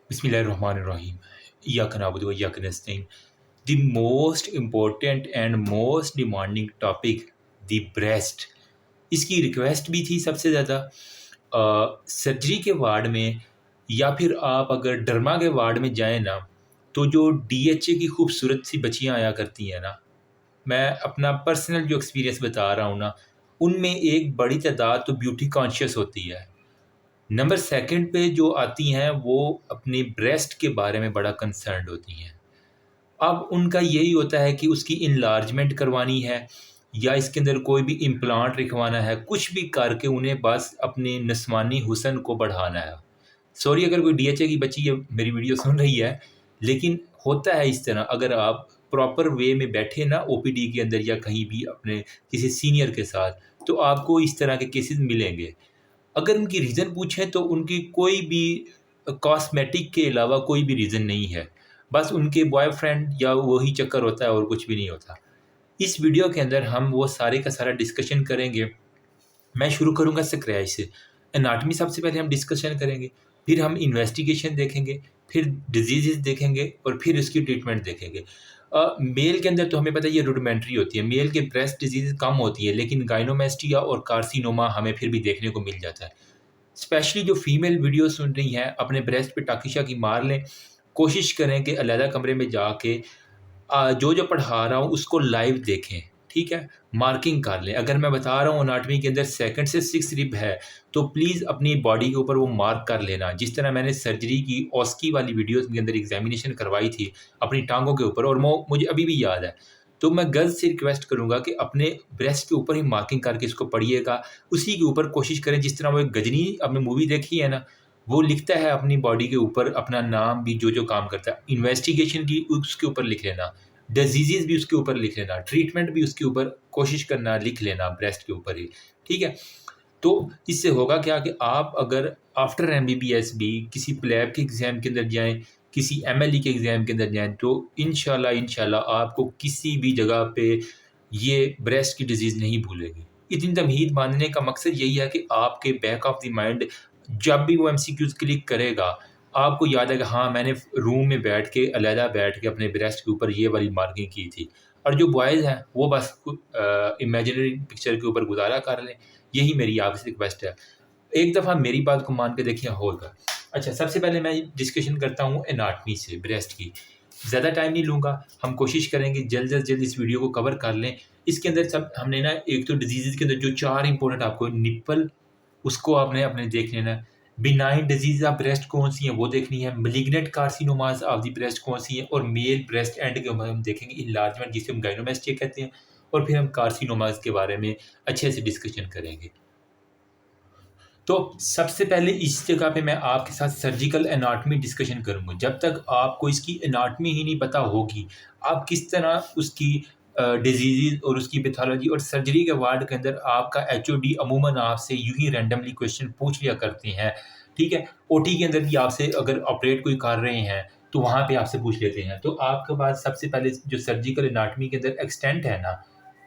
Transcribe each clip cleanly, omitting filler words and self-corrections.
Bismillahirrahmanirrahim. इय्याक नअबुदु व इय्याक नस्तईन. The most important and most demanding topic, the breast. इसकी request भी थी सबसे ज़्यादा सर्जरी के वार्ड में, या फिर आप अगर डर्मा के वार्ड में जाएँ ना, तो जो डीएचए की खूबसूरत सी बच्चियाँ आया करती हैं ना, मैं अपना पर्सनल जो एक्सपीरियंस बता रहा हूँ ना, उनमें एक बड़ी तादाद तो ब्यूटी कॉन्शियस होती है। नंबर सेकंड पे जो आती हैं वो अपने ब्रेस्ट के बारे में बड़ा कंसर्न्ड होती हैं। अब उनका यही होता है कि उसकी इनलार्जमेंट करवानी है या इसके अंदर कोई भी इम्प्लांट रखवाना है, कुछ भी करके उन्हें बस अपने नस्वानी हुस्न को बढ़ाना है। सॉरी अगर कोई डीएचए की बच्ची ये मेरी वीडियो सुन रही है, लेकिन होता है इस तरह। अगर आप प्रॉपर वे में बैठे ना ओपीडी के अंदर या कहीं भी अपने किसी सीनियर के साथ, तो आपको इस तरह के केसेस मिलेंगे। अगर उनकी रीज़न पूछें तो उनकी कोई भी कॉस्मेटिक के अलावा कोई भी रीज़न नहीं है। बस उनके बॉयफ्रेंड या वही चक्कर होता है और कुछ भी नहीं होता। इस वीडियो के अंदर हम वो सारे का सारा डिस्कशन करेंगे। मैं शुरू करूँगा स्क्रैच से। एनाटॉमी सबसे पहले हम डिस्कशन करेंगे, फिर हम इन्वेस्टिगेशन देखेंगे, फिर डिजीज़ेज़ देखेंगे और फिर इसकी ट्रीटमेंट देखेंगे। मेल के अंदर तो हमें पता है ये रुडिमेंट्री होती है। मेल के ब्रेस्ट डिजीज़ कम होती है, लेकिन गायनोमैस्टिया और कार्सिनोमा हमें फिर भी देखने को मिल जाता है। स्पेशली जो फीमेल वीडियो सुन रही हैं, अपने ब्रेस्ट पे टाकी-शाकी मार लें। कोशिश करें कि अलहदा कमरे में जाके जो पढ़ा रहा हूँ उसको लाइव देखें, ठीक है? मार्किंग कर लें। अगर मैं बता रहा हूँ एनाटॉमी के अंदर सेकंड से 6 रिब है, तो प्लीज़ अपनी बॉडी के ऊपर वो मार्क कर लेना। जिस तरह मैंने सर्जरी की ओस्की वाली वीडियोज़ के अंदर एग्ज़ामिनेशन करवाई थी अपनी टाँगों के ऊपर, और वो मुझे अभी भी याद है। तो मैं गर्ल्स से रिक्वेस्ट करूँगा कि अपने ब्रेस्ट के ऊपर ही मार्किंग करके इसको पढ़िएगा। उसी के ऊपर कोशिश करें, जिस तरह वो एक गजनी आपने मूवी देखी है ना, वो लिखता है अपनी बॉडी के ऊपर अपना नाम भी, जो-जो काम करता है। इन्वेस्टिगेशन की उसके ऊपर लिख लेना। डिजीज़ेज़ भी उसके ऊपर लिख लेना, ट्रीटमेंट भी उसके ऊपर कोशिश करना लिख लेना ब्रेस्ट के ऊपर ही, ठीक है? तो इससे होगा क्या कि आप अगर आफ्टर एमबीबीएस भी किसी प्लैब के एग्ज़ाम के अंदर जाएँ, किसी एमएलई के एग्ज़ाम के अंदर जाएँ, तो इंशाल्लाह आपको किसी भी जगह पे ये ब्रेस्ट की डिज़ीज़ नहीं भूलेगी। इतनी तमहीद मानने का मकसद यही है कि आपके बैक ऑफ द माइंड जब भी वो एमसीक्यूज़ क्लिक करेगा, आपको याद है कि हाँ, मैंने रूम में बैठ के अलहदा बैठ के अपने ब्रेस्ट के ऊपर ये वाली मार्किंग की थी। और जो बॉयज़ हैं वो बस इमेजिनरी पिक्चर के ऊपर गुज़ारा कर लें। यही मेरी आपसे रिक्वेस्ट है। एक दफ़ा मेरी बात को मान के देखिए होगा। अच्छा, सबसे पहले मैं डिस्कशन करता हूँ एनाटॉमी से ब्रेस्ट की। ज़्यादा टाइम नहीं लूँगा, हम कोशिश करेंगे जल्द से जल्द इस वीडियो को कवर कर लें। इसके अंदर सब हमने ना, एक तो डिज़ीज़ेज़ के अंदर जो 4 इंपॉर्टेंट आपको निप्पल, उसको आपने अपने देख लेना है। बिनाइन डिज़ीज़ ऑफ ब्रेस्ट कौन-सी हैं वो देखनी है। मैलिग्नेंट कार्सिनोमाज़ ऑफ द ब्रेस्ट कौन-सी हैं, और मेल ब्रेस्ट एंड के हम देखेंगे इन्लार्जमेंट, जिसे हम गायनोमैस्टिया कहते हैं, और फिर हम कार्सिनोमाज़ के बारे में अच्छे से डिस्कशन करेंगे। तो सबसे पहले इस जगह पे मैं आपके साथ सर्जिकल एनाटॉमी डिस्कशन करूँगा। जब तक आपको इसकी एनाटॉमी ही नहीं पता होगी, आप किस तरह उसकी डिज़ीज़ेज़ और उसकी पैथोलॉजी, और सर्जरी के वार्ड के अंदर आपका एचओडी अमूमन आपसे यूँ ही रैंडमली क्वेश्चन पूछ लिया करते हैं, ठीक है? ओटी के अंदर भी आपसे अगर ऑपरेट कोई कर रहे हैं, तो वहाँ पे आपसे पूछ लेते हैं। तो आपके पास सबसे पहले जो सर्जिकल एनाटॉमी के अंदर एक्सटेंट है ना,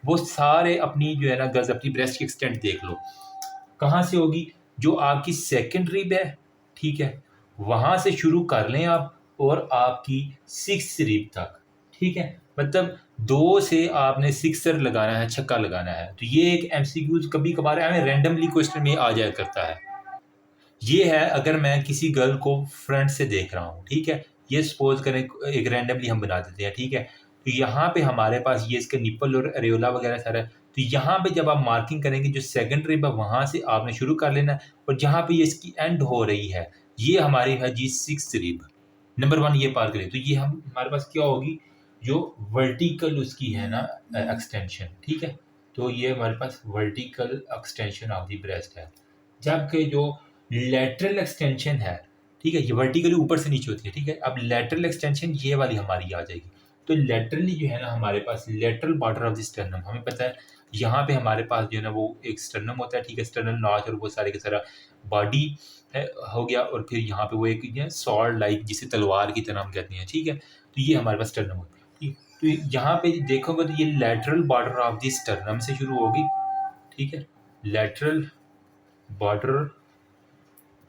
वो सारे अपनी जो है ना गज़ अपनी ब्रेस्ट की एक्सटेंट देख लो। कहाँ से होगी? जो आपकी सेकंड रिब है, ठीक है? वहाँ से शुरू कर लें आप, और आपकी 6th रिब तक, ठीक है? मतलब 2 से आपने सिक्सर लगाना है, छक्का लगाना है। तो ये एक एमसीक्यूज़ कभी-कभार हमें रैंडमली क्वेश्चन में आ जाया करता है। ये है अगर मैं किसी गर्ल को फ्रंट से देख रहा हूँ, ठीक है? ये सपोज़ करें, एक रैंडमली हम बना देते हैं, ठीक है? तो यहाँ पे हमारे पास ये इसके निप्पल और एरियोला वगैरह सारा है। तो यहाँ पे जब आप मार्किंग करेंगे, जो सेकंड रिब है वहाँ से आपने शुरू कर लेना है, और जहाँ पे ये इसकी एंड हो रही है, ये हमारी है जी 6th रिब। नंबर 1 ये पार करें, तो ये हम हमारे पास क्या होगी, जो वर्टिकल उसकी है ना एक्सटेंशन, ठीक है? तो ये हमारे पास vertical extension of the breast है। जबकि जो लैटरल एक्सटेंशन है, ठीक है? ये वर्टिकली ऊपर से नीचे होती है, ठीक है? अब लैटरल एक्सटेंशन ये वाली हमारी आ जाएगी। तो लैटरली जो है ना हमारे पास lateral border of the sternum, हमें पता है यहाँ पे हमारे पास जो है ना वो एक स्टर्नम होता है, ठीक है? स्टर्नल नॉच और वो सारे का सारा बॉडी है हो गया, और फिर यहाँ पे वो एक ये स्वॉर्ड लाइक, जिसे तलवार की तरह हम कहते हैं, ठीक है? तो ये हमारे पास स्टर्नम होती है, ठीक? तो यहाँ पे देखोगे तो ये lateral border of the sternum से शुरू होगी, ठीक है? लैटरल बॉर्डर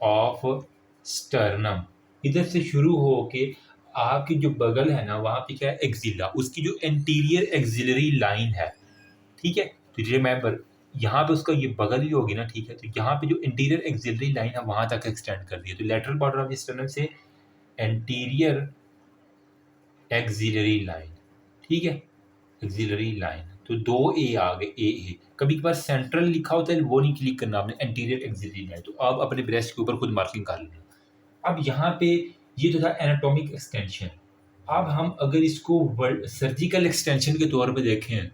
ऑफ स्टर्नम, इधर से शुरू होके आपकी जो बगल है ना, वहाँ पे क्या है, एक्सिला, उसकी जो एंटीरियर एक्सिलरी लाइन है, ठीक है? तो रिमेंबर, यहाँ पे उसका ये बगल ही होगी ना, ठीक है? तो यहाँ पे जो इंटीरियर एक्सिलरी लाइन है वहाँ तक एक्सटेंड कर दी है। तो लैटरल बॉर्डर ऑफ स्टर्नम से एंटीरियर एक्सिलरी लाइन, ठीक है? एक्सिलरी लाइन, तो 2 ए आ गए, ए। कभी-कभार सेंट्रल लिखा होता है, वो नहीं क्लिक करना आपने, एंटीरियर एक्सिलरी लाइन। तो आप अपने ब्रेस्ट के ऊपर खुद मार्किंग कर लेना। अब यहाँ पे ये तो था एनाटॉमिक एक्सटेंशन। अब हम अगर इसको वर्ड सर्जिकल एक्सटेंशन के तौर पे देखें,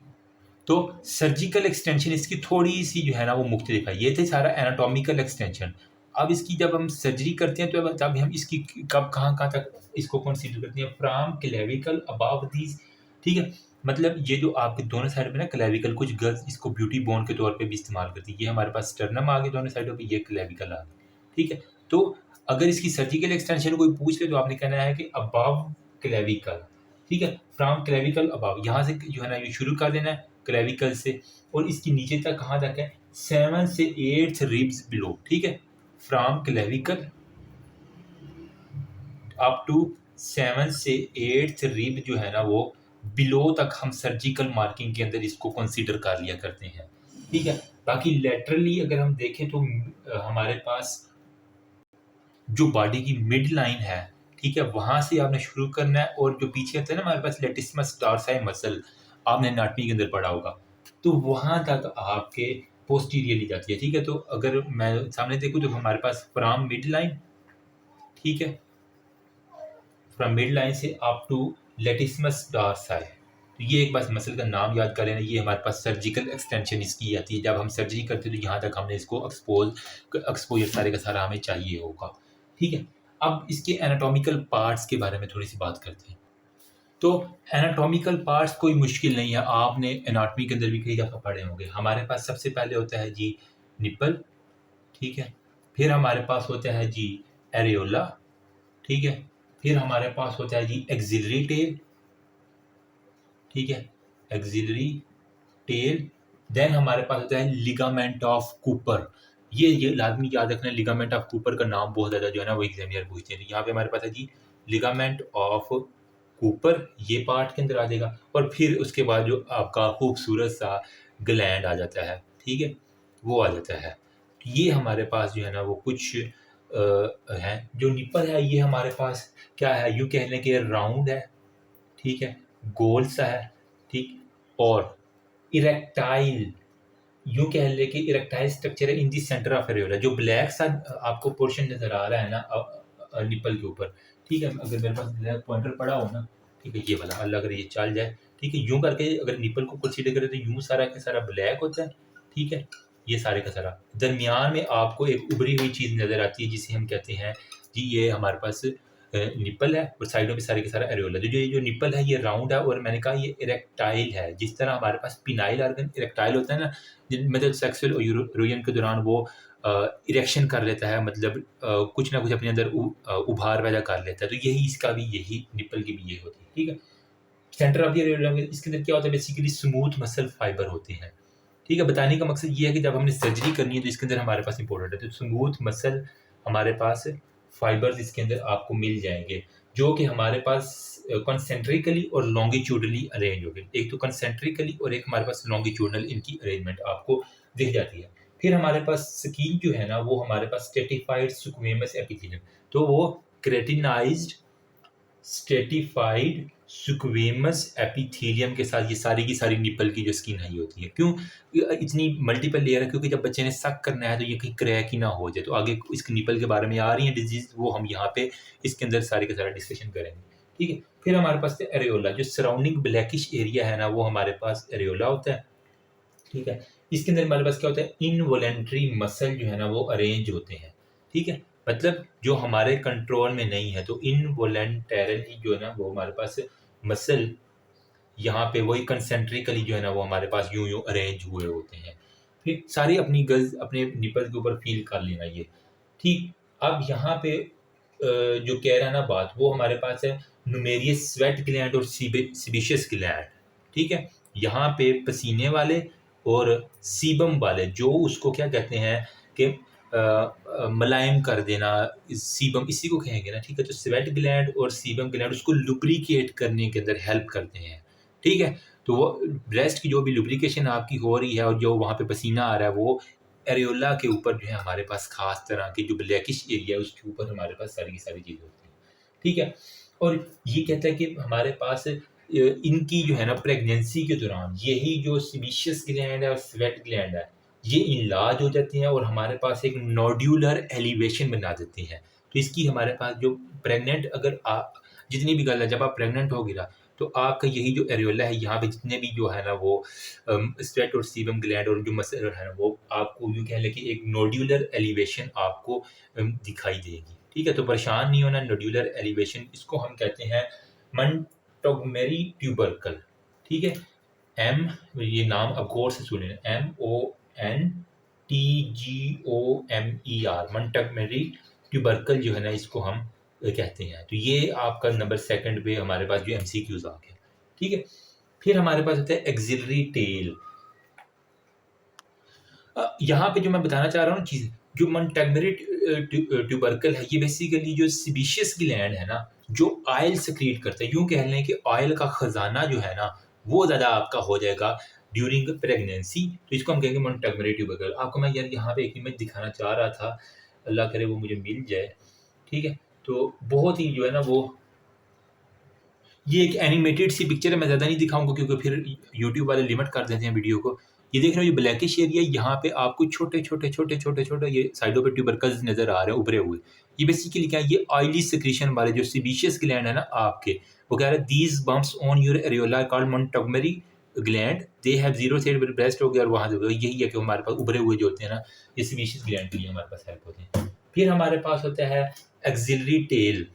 तो सर्जिकल एक्सटेंशन इसकी थोड़ी-सी जो है ना वो मुख्तलिफ है। ये थे सारा एनाटॉमिकल एक्सटेंशन। अब इसकी जब हम सर्जरी करते हैं, तो तब हम इसकी कब कहाँ-कहाँ तक इसको कंसीडर करते हैं, फ्रॉम क्लेविकल अबव दीज़, ठीक है? मतलब ये जो आपके दोनों साइड में ना क्लेविकल, कुछ गर्ल्स इसको ब्यूटी बोन के तौर पे भी इस्तेमाल करती है। ये हमारे पास स्टर्नम आ गए दोनों साइडों पे, ये क्लेविकल आ गए, ठीक है? तो अगर इसकी सर्जिकल एक्सटेंशन कोई पूछ ले, तो आपने कहना है कि अबव क्लेविकल, ठीक है? फ्रॉम क्लेविकल अबव, यहाँ से जो है ना ये शुरू कर देना है क्लेविकल से, और इसकी नीचे तक कहाँ तक है, 7 से 8 रिब्स बिलो, ठीक है? फ्रॉम क्लेविकल अप टू 7 से 8 रिब जो है ना वो बिलो तक हम सर्जिकल मार्किंग के अंदर इसको कंसीडर कर लिया करते हैं, ठीक है? बाकी लेटरली अगर हम देखें तो हमारे पास जो बॉडी की मिड लाइन है, ठीक है, वहां से आपने शुरू करना है, और जो पीछे आता है ना हमारे पास लेटिस्मस टार्साई मसल, आपने एनाटॉमी के अंदर पढ़ा होगा, तो वहां तक आपके पोस्टीरियरली जाती है, ठीक है? तो अगर मैं सामने देखूं तो हमारे पास फ्रॉम मिड लाइन, ठीक है, फ्रॉम मिड लाइन से अप टू लेटिस्मस टार्साई, तो ये एक बार मसल का नाम याद कर लेना। ये हमारे पास सर्जिकल एक्सटेंशन इसकी आती है, जब हम सर्जरी करते हैं तो यहाँ तक हमने इसको एक्सपोजर सारे का सारा हमें चाहिए होगा, ठीक है? अब इसके एनाटॉमिकल पार्ट्स के बारे में थोड़ी सी बात करते हैं। तो एनाटॉमिकल पार्ट्स कोई मुश्किल नहीं है, आपने एनाटॉमी के अंदर भी कई दफ़ा पढ़े होंगे। हमारे पास सबसे पहले होता है जी निप्पल, ठीक है? फिर हमारे पास होता है जी एरियोला, ठीक है? फिर हमारे पास होता है जी एक्सिलरी टेल, ठीक है? Axillary tell. देन हमारे पास होता है लिगामेंट ऑफ कूपर। ये लाजमी याद रखना है, लिगामेंट ऑफ कूपर का नाम बहुत ज़्यादा जो है ना वो एग्जामिनर पूछते हैं। तो यहाँ पे हमारे पास है जी लिगामेंट ऑफ कूपर, ये पार्ट के अंदर आ जाएगा, और फिर उसके बाद जो आपका खूबसूरत सा ग्लैंड आ जाता है, ठीक है, वो आ जाता है। ये हमारे पास जो है ना वो कुछ हैं। जो निप्पल है ये हमारे पास क्या है, यूँ कह लें कि राउंड है, ठीक है, गोल सा है, ठीक, और इरेक्टाइल, यूँ कह लें कि इरेक्टाइल स्ट्रक्चर है इन दी सेंटर ऑफ एरियोला। जो ब्लैक सा आपको पोर्शन नज़र आ रहा है ना निप्पल के ऊपर, ठीक है, अगर मेरे पास ब्लैक पॉइंटर पड़ा हो ना, ठीक है, ये वाला, अल्लाह अगर ये चल जाए, ठीक है, यूँ करके अगर निप्पल को कंसीडर करें तो यूँ सारा का सारा ब्लैक होता है, ठीक है, ये सारे का सारा। दरमियान में आपको एक उभरी हुई चीज़ नज़र आती है जिसे हम कहते हैं जी ये हमारे पास निप्पल है, और साइडों में सारे का सारा एरियोला। तो जो ये जो निप्पल है ये राउंड है, और मैंने कहा ये इरेक्टाइल है। जिस तरह हमारे पास पिनाइल ऑर्गन इरेक्टाइल होता है ना, मतलब सेक्सुअल रोजन के दौरान वो इरेक्शन कर लेता है, मतलब कुछ ना कुछ अपने अंदर उभार पैदा कर लेता है, तो यही इसका भी, यही निप्पल की भी ये होती है, ठीक है? सेंटर ऑफ द एरियोला में इसके अंदर क्या होता है, बेसिकली स्मूथ मसल फाइबर होते हैं, ठीक है? बताने का मकसद ये है कि जब हमने सर्जरी करनी है तो इसके अंदर हमारे पास इंपॉर्टेंट है, तो स्मूथ मसल हमारे पास फाइबर्स इसके अंदर आपको मिल जाएंगे, जो कि हमारे पास कंसेंट्रिकली और लॉन्गिट्यूडनली अरेंज हो गए। एक तो कंसेंट्रिकली और एक हमारे पास लॉन्गिट्यूडनल, इनकी अरेंजमेंट आपको दिख जाती है। फिर हमारे पास स्किन जो है ना वो हमारे पास स्ट्रेटिफाइड स्क्वेमस एपिथेलियम, तो वो क्रेटिनाइज्ड स्ट्रेटिफाइड स्क्वेमस एपिथेलियम के साथ ये सारी की सारी निप्पल की जो स्किन है ये होती है। क्यों इतनी मल्टीपल लेयर है? क्योंकि जब बच्चे ने सक करना है तो ये कहीं क्रैक ही ना हो जाए। तो आगे इसके निप्पल के बारे में आ रही है डिजीज, वो हम यहाँ पे इसके अंदर सारे का सारा डिस्कशन करेंगे, ठीक है? फिर हमारे पास एरियोला, जो सराउंडिंग ब्लैकिश एरिया है ना वो हमारे पास एरियोला होता है, ठीक है? इसके अंदर हमारे पास क्या होता है, इनवॉलेंट्री मसल जो है ना वो अरेंज होते हैं, ठीक है? मतलब जो हमारे कंट्रोल में नहीं है, तो इनवॉलेंटरली जो है ना वो हमारे पास मसल यहाँ पे वही कंसेंट्रिकली जो है ना वो हमारे पास यूं यूं अरेंज हुए होते हैं। फिर सारी अपनी गर्ल्स अपने निपल के ऊपर फील कर लेना ये, ठीक। अब यहाँ पे जो कह रहा है ना बात, वो हमारे पास है न्यूमेरियस स्वेट ग्लैंड और सीबेशियस ग्लैंड, ठीक है? यहाँ पे पसीने वाले और सीबम वाले, जो उसको क्या कहते हैं कि मुलायम कर देना, सीबम इसी को कहेंगे ना, ठीक है? तो स्वेट ग्लैंड और सीबम ग्लैंड उसको लुब्रिकेट करने के अंदर हेल्प करते हैं, ठीक है? तो वो ब्रेस्ट की जो भी लुब्रिकेशन आपकी हो रही है और जो वहाँ पे पसीना आ रहा है, वो एरियोला के ऊपर जो है हमारे पास ख़ास तरह के जो ब्लैकिश एरिया है उसके ऊपर हमारे पास सारी की सारी चीज़ें होती हैं, ठीक है? और ये कहता है कि हमारे पास इनकी जो है ना प्रेगनेंसी के दौरान यही जो सीबेशियस ग्लैंड है और स्वेट ग्लैंड है, ये इनलार्ज हो जाती हैं और हमारे पास एक नोड्यूलर एलिवेशन बना देती हैं। तो इसकी हमारे पास जो प्रेग्नेंट अगर जितनी भी गर्ल है, जब आप प्रेग्नेंट होगी ना, तो आपका यही जो एरियोला है, यहाँ पे जितने भी जो है ना वो स्वेट और सीबम ग्लैंड और जो मसल है ना, वो आपको यूँ कह लें कि एक नोड्यूलर एलिवेशन आपको दिखाई देगी, ठीक है? तो परेशान नहीं होना, नोड्यूलर एलिवेशन इसको हम कहते हैं मोंटगोमेरी ट्यूबरकल, ठीक है? एम, ये नाम अब गौर से सुनिए, MONTGOMER, मोंटगोमेरी ट्यूबरकल जो है ना, इसको हम कहते हैं। तो ये आपका नंबर सेकंड पे हमारे पास जो MCQs आ गया, ठीक है? फिर हमारे पास होता है एक्सिलरी टेल। यहाँ पे जो मैं बताना चाह रहा हूँ चीज़, जो मोंटगोमेरी ट्यूबरकल है, ये बेसिकली जो सीबेशियस ग्लैंड है ना, जो ऑयल सेक्रीट करता है, यूँ कह लें कि ऑयल का खजाना जो है ना, वो ज़्यादा आपका हो जाएगा ड्यूरिंग प्रेगनेंसी, तो इसको हम कहेंगे मोंटगोमेरी ट्यूबरकल। आपको मैं यार यहाँ पे एक इमेज दिखाना चाह रहा था, अल्लाह करे वो मुझे मिल जाए, ठीक है? तो बहुत ही जो है ना वो, ये एक एनिमेटेड सी पिक्चर है, मैं ज़्यादा नहीं दिखाऊंगा क्योंकि फिर यूट्यूब वाले लिमिट कर देते हैं वीडियो को। ये देख रहे हो, ये ब्लैकिश एरिया, यहाँ पे आपको छोटे छोटे छोटे छोटे छोटे ये साइडों पे ट्यूबरकल्स नजर आ रहे हैं उभरे हुए। ये बेसिकली क्या है, ये ऑयली सिक्रीशन वाले जो सीबेशियस ग्लैंड है ना आपके, वो कह रहे हैं these bumps on your areola called Montgomery gland, they have zero said breast हो गया, और वहाँ से यही है कि हमारे पास उभरे हुए जो होते हैं ना, ये सीबेशियस ग्लैंड के लिए हमारे पास हेल्प होते हैं। फिर हमारे पास होता है एक्सिलरी टेल।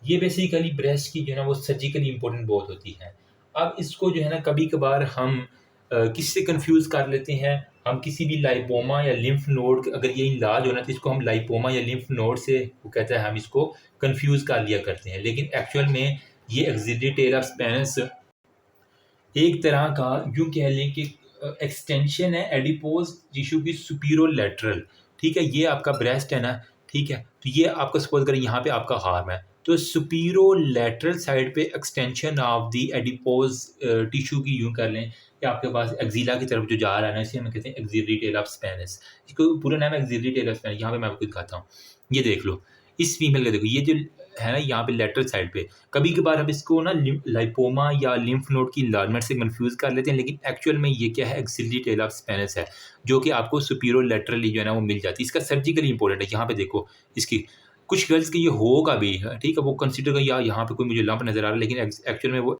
ये बेसिकली ब्रेस्ट की जो है ना वो सर्जिकली इंपॉर्टेंट बहुत होती है। अब इसको जो है ना कभी कभार हम किससे कंफ्यूज कर लेते हैं, हम किसी भी लाइपोमा या लिम्फ नोड, अगर ये इलाज होना तो इसको हम लाइपोमा या लिम्फ नोड से, वो कहता है, हम इसको कंफ्यूज कर लिया करते हैं, लेकिन एक्चुअल में ये एक्सिलरी टेल ऑफ स्पेनस एक तरह का यूँ कह लें कि एक्सटेंशन है एडिपोज टिश्यू की सुपीरियोर, ठीक है? ये आपका ब्रेस्ट है ना, ठीक है? तो ये आपका सपोज करें यहाँ पे आपका हार्म है, तो सुपीरियोर साइड पे extension of the adipose tissue की यूँ कर लें कि आपके पास एक्जिला की तरफ जो जा रहा है ना, इसे हम कहते हैं एक्सिलरी टेल ऑफ स्पेनस। इसको पूरा नाम है एक्सिलरी टेल ऑफ स्पेनस। यहाँ पे मैं आपको दिखाता हूँ, ये देख लो, इस फीमेल का देखो, ये जो है ना यहाँ पे लेटरल साइड पे, कभी कभार हम इसको ना लाइपोमा या लिम्फ नोड की इन्लार्जमेंट से कंफ्यूज कर लेते हैं, लेकिन एक्चुअल में ये क्या है, एक्सिलरी टेल ऑफ स्पेनस है, जो कि आपको सुपीरियर लेटरली जो है ना वो मिल जाती है। इसका सर्जिकली इंपॉर्टेंट है। यहाँ पे देखो, इसकी कुछ गर्ल्स के ये होगा भी, ठीक है, वो कंसिडर कर, या यहाँ पे कोई मुझे लंप नजर आ रहा है, लेकिन एक्चुअल में वो